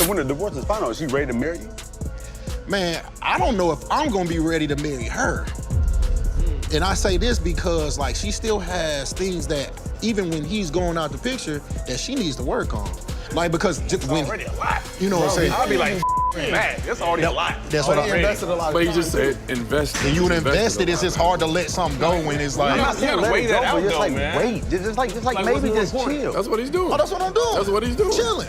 So when the divorce is final, is she ready to marry you? Man, I don't know if I'm gonna be ready to marry her. And I say this because, like, she still has things that, even when he's going out the picture, that she needs to work on. Like, because just when, Already a lot. you know what I'm saying? I'll be like, man, that's already a lot. That's what I invested a lot. But he just said invest. When you invested, it's just hard to let something go when it's like, I'm not saying to wait that out, just though, like man. wait, just like maybe just chill. That's what he's doing. oh, that's what I'm doing. That's what he's doing. Chilling.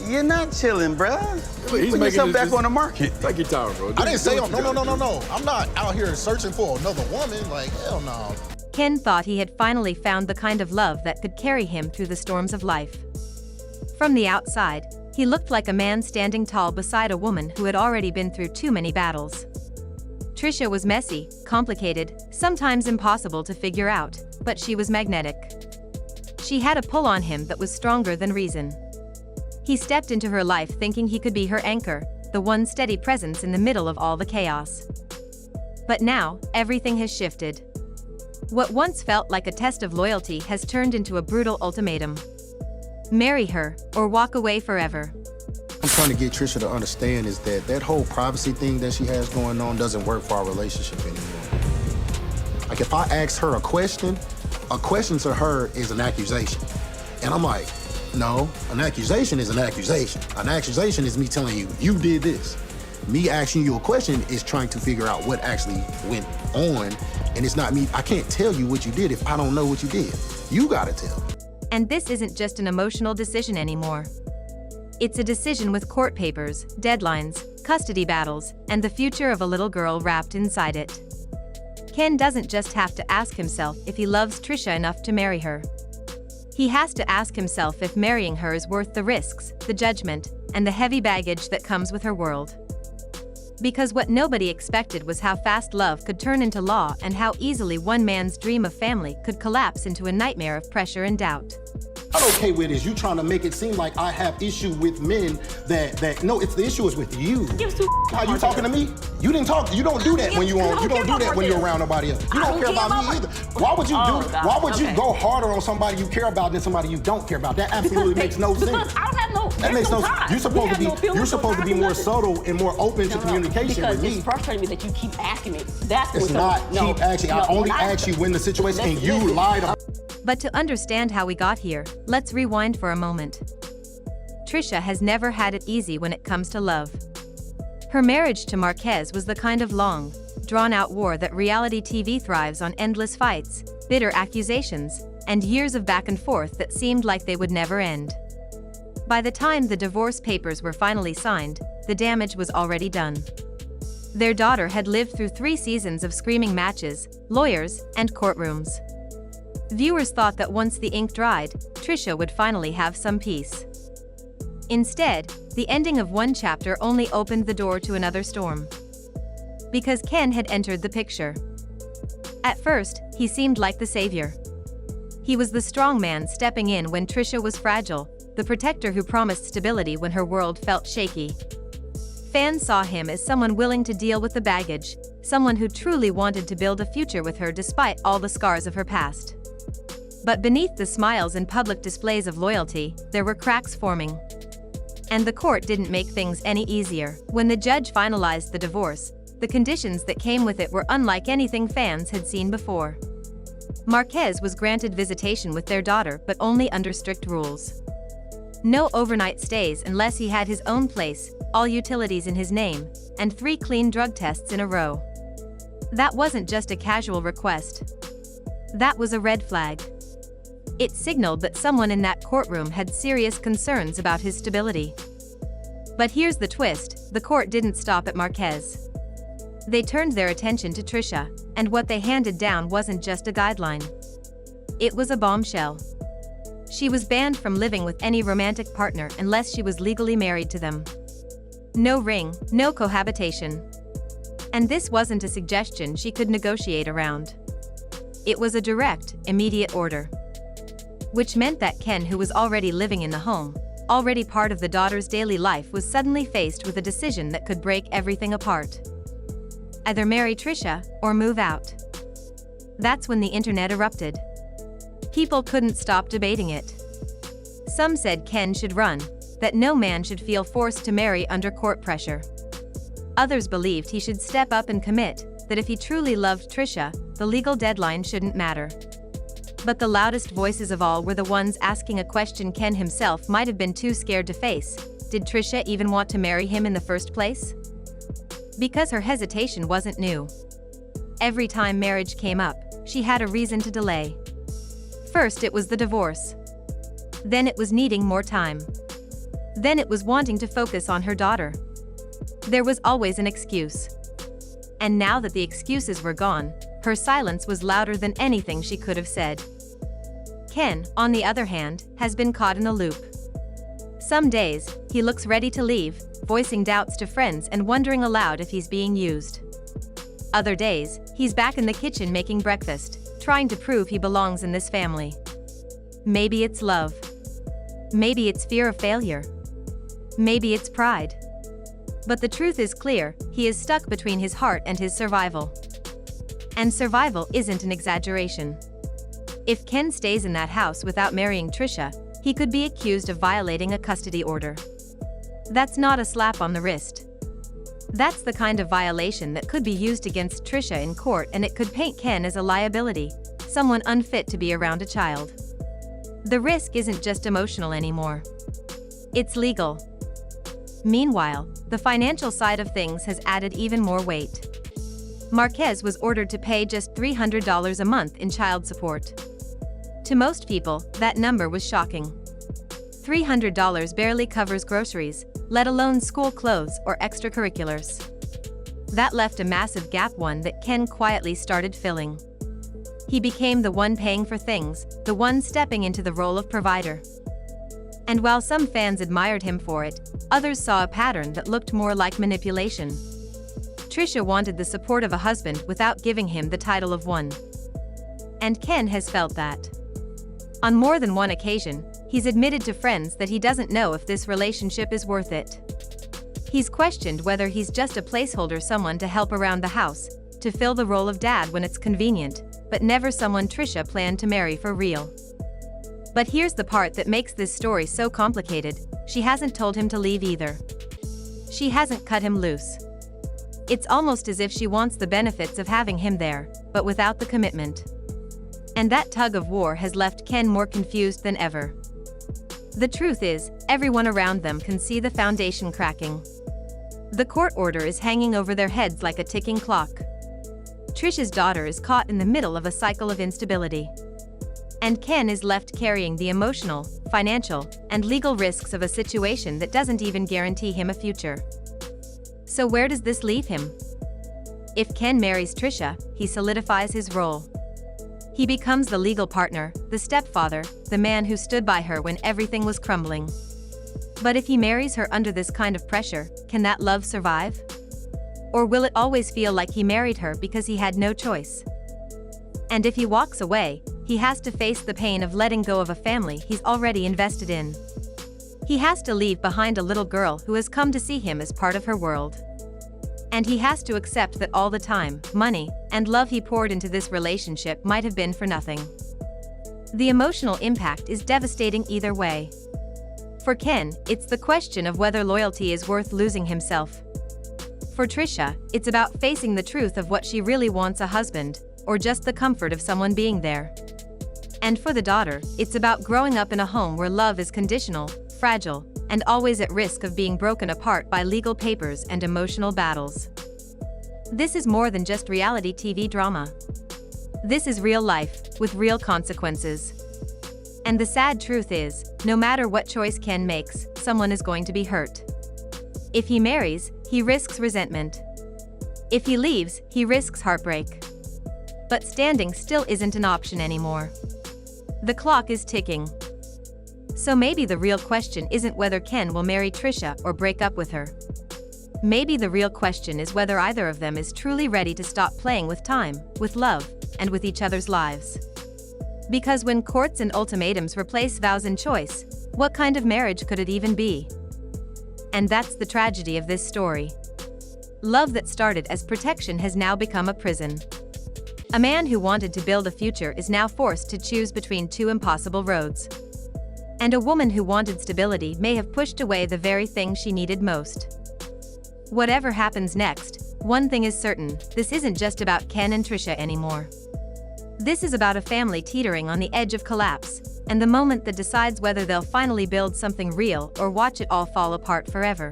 You're not chilling, bruh. He's Put making yourself it back just- on the market. Take your time, bro. I didn't say, no. I'm not out here searching for another woman. Like, hell no. Ken thought he had finally found the kind of love that could carry him through the storms of life. From the outside, he looked like a man standing tall beside a woman who had already been through too many battles. Trisha was messy, complicated, sometimes impossible to figure out, but she was magnetic. She had a pull on him that was stronger than reason. He stepped into her life thinking he could be her anchor, the one steady presence in the middle of all the chaos. But now, everything has shifted. What once felt like a test of loyalty has turned into a brutal ultimatum. Marry her, or walk away forever. I'm trying to get Trisha to understand is that whole privacy thing that she has going on doesn't work for our relationship anymore. Like, if I ask her a question to her is an accusation. And I'm like, no, an accusation is an accusation. An accusation is me telling you, you did this. Me asking you a question is trying to figure out what actually went on, and it's not me. I can't tell you what you did if I don't know what you did. You gotta tell. And this isn't just an emotional decision anymore. It's a decision with court papers, deadlines, custody battles, and the future of a little girl wrapped inside it. Ken doesn't just have to ask himself if he loves Trisha enough to marry her. He has to ask himself if marrying her is worth the risks, the judgment, and the heavy baggage that comes with her world. Because what nobody expected was how fast love could turn into law and how easily one man's dream of family could collapse into a nightmare of pressure and doubt. I'm okay with is you trying to make it seem like I have issue with men that no, it's the issue is with you. How you talking to me? You didn't talk. You don't do that when you on. You don't do that when you're around nobody else. You don't care about me either. Why would you do? Why would you go harder on somebody you care about than somebody you don't care about? That absolutely makes no sense. Because I don't have no. That makes no sense. You're supposed to be more subtle and more open to communication because with me. It's frustrating me that you keep asking me. That's It's not keep asking. I only ask you when the situation and you lied about. But to understand how we got here, let's rewind for a moment. Trisha has never had it easy when it comes to love. Her marriage to Marquez was the kind of long, drawn-out war that reality TV thrives on: endless fights, bitter accusations, and years of back and forth that seemed like they would never end. By the time the divorce papers were finally signed, the damage was already done. Their daughter had lived through 3 seasons of screaming matches, lawyers, and courtrooms. Viewers thought that once the ink dried, Trisha would finally have some peace. Instead, the ending of one chapter only opened the door to another storm. Because Ken had entered the picture. At first, he seemed like the savior. He was the strong man stepping in when Trisha was fragile, the protector who promised stability when her world felt shaky. Fans saw him as someone willing to deal with the baggage, someone who truly wanted to build a future with her despite all the scars of her past. But beneath the smiles and public displays of loyalty, there were cracks forming. And the court didn't make things any easier. When the judge finalized the divorce, the conditions that came with it were unlike anything fans had seen before. Marquez was granted visitation with their daughter, but only under strict rules. No overnight stays unless he had his own place, all utilities in his name, and 3 clean drug tests in a row. That wasn't just a casual request. That was a red flag. It signaled that someone in that courtroom had serious concerns about his stability. But here's the twist: the court didn't stop at Marquez. They turned their attention to Trisha, and what they handed down wasn't just a guideline. It was a bombshell. She was banned from living with any romantic partner unless she was legally married to them. No ring, no cohabitation. And this wasn't a suggestion she could negotiate around. It was a direct, immediate order. Which meant that Ken, who was already living in the home, already part of the daughter's daily life, was suddenly faced with a decision that could break everything apart. Either marry Trisha, or move out. That's when the internet erupted. People couldn't stop debating it. Some said Ken should run, that no man should feel forced to marry under court pressure. Others believed he should step up and commit, that if he truly loved Trisha, the legal deadline shouldn't matter. But the loudest voices of all were the ones asking a question Ken himself might have been too scared to face. Did Trisha even want to marry him in the first place? Because her hesitation wasn't new. Every time marriage came up, she had a reason to delay. First it was the divorce. Then it was needing more time. Then it was wanting to focus on her daughter. There was always an excuse. And now that the excuses were gone, her silence was louder than anything she could have said. Ken, on the other hand, has been caught in a loop. Some days, he looks ready to leave, voicing doubts to friends and wondering aloud if he's being used. Other days, he's back in the kitchen making breakfast, trying to prove he belongs in this family. Maybe it's love. Maybe it's fear of failure. Maybe it's pride. But the truth is clear, he is stuck between his heart and his survival. And survival isn't an exaggeration. If Ken stays in that house without marrying Trisha, he could be accused of violating a custody order. That's not a slap on the wrist. That's the kind of violation that could be used against Trisha in court, and it could paint Ken as a liability, someone unfit to be around a child. The risk isn't just emotional anymore. It's legal. Meanwhile, the financial side of things has added even more weight. Marquez was ordered to pay just $300 a month in child support. To most people, that number was shocking. $300 barely covers groceries, let alone school clothes or extracurriculars. That left a massive gap, one that Ken quietly started filling. He became the one paying for things, the one stepping into the role of provider. And while some fans admired him for it, others saw a pattern that looked more like manipulation. Trisha wanted the support of a husband without giving him the title of one. And Ken has felt that. On more than one occasion, he's admitted to friends that he doesn't know if this relationship is worth it. He's questioned whether he's just a placeholder, someone to help around the house, to fill the role of dad when it's convenient, but never someone Trisha planned to marry for real. But here's the part that makes this story so complicated: she hasn't told him to leave either. She hasn't cut him loose. It's almost as if she wants the benefits of having him there, but without the commitment. And that tug of war has left Ken more confused than ever. The truth is, everyone around them can see the foundation cracking. The court order is hanging over their heads like a ticking clock. Trisha's daughter is caught in the middle of a cycle of instability. And Ken is left carrying the emotional, financial, and legal risks of a situation that doesn't even guarantee him a future. So where does this leave him? If Ken marries Trisha, he solidifies his role. He becomes the legal partner, the stepfather, the man who stood by her when everything was crumbling. But if he marries her under this kind of pressure, can that love survive? Or will it always feel like he married her because he had no choice? And if he walks away, he has to face the pain of letting go of a family he's already invested in. He has to leave behind a little girl who has come to see him as part of her world. And he has to accept that all the time, money, and love he poured into this relationship might have been for nothing. The emotional impact is devastating either way. For Ken, it's the question of whether loyalty is worth losing himself. For Trisha, it's about facing the truth of what she really wants: a husband, or just the comfort of someone being there. And for the daughter, it's about growing up in a home where love is conditional, fragile, and always at risk of being broken apart by legal papers and emotional battles. This is more than just reality TV drama. This is real life, with real consequences. And the sad truth is, no matter what choice Ken makes, someone is going to be hurt. If he marries, he risks resentment. If he leaves, he risks heartbreak. But standing still isn't an option anymore. The clock is ticking. So maybe the real question isn't whether Ken will marry Trisha or break up with her. Maybe the real question is whether either of them is truly ready to stop playing with time, with love, and with each other's lives. Because when courts and ultimatums replace vows and choice, what kind of marriage could it even be? And that's the tragedy of this story. Love that started as protection has now become a prison. A man who wanted to build a future is now forced to choose between two impossible roads. And a woman who wanted stability may have pushed away the very thing she needed most. Whatever happens next, one thing is certain, this isn't just about Ken and Trisha anymore. This is about a family teetering on the edge of collapse, and the moment that decides whether they'll finally build something real or watch it all fall apart forever.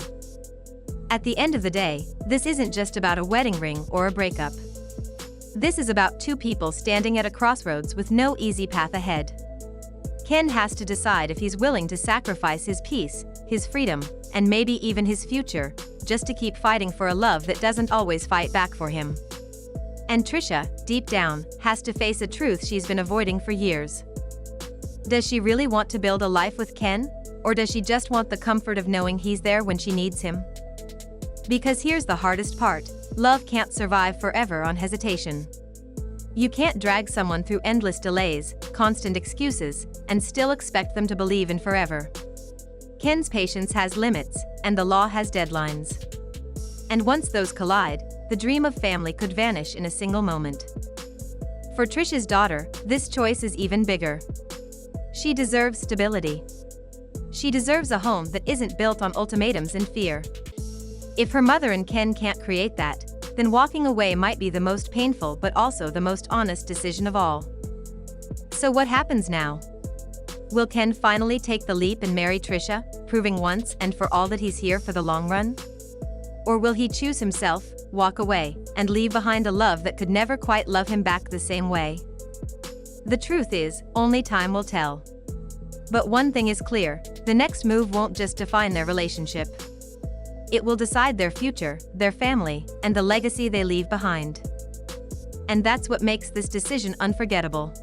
At the end of the day, this isn't just about a wedding ring or a breakup. This is about two people standing at a crossroads with no easy path ahead. Ken has to decide if he's willing to sacrifice his peace, his freedom, and maybe even his future, just to keep fighting for a love that doesn't always fight back for him. And Trisha, deep down, has to face a truth she's been avoiding for years. Does she really want to build a life with Ken, or does she just want the comfort of knowing he's there when she needs him? Because here's the hardest part, love can't survive forever on hesitation. You can't drag someone through endless delays, constant excuses, and still expect them to believe in forever. Ken's patience has limits, and the law has deadlines. And once those collide, the dream of family could vanish in a single moment. For Trisha's daughter, this choice is even bigger. She deserves stability. She deserves a home that isn't built on ultimatums and fear. If her mother and Ken can't create that, then walking away might be the most painful but also the most honest decision of all. So what happens now? Will Ken finally take the leap and marry Trisha, proving once and for all that he's here for the long run? Or will he choose himself, walk away, and leave behind a love that could never quite love him back the same way? The truth is, only time will tell. But one thing is clear, the next move won't just define their relationship. It will decide their future, their family, and the legacy they leave behind. And that's what makes this decision unforgettable.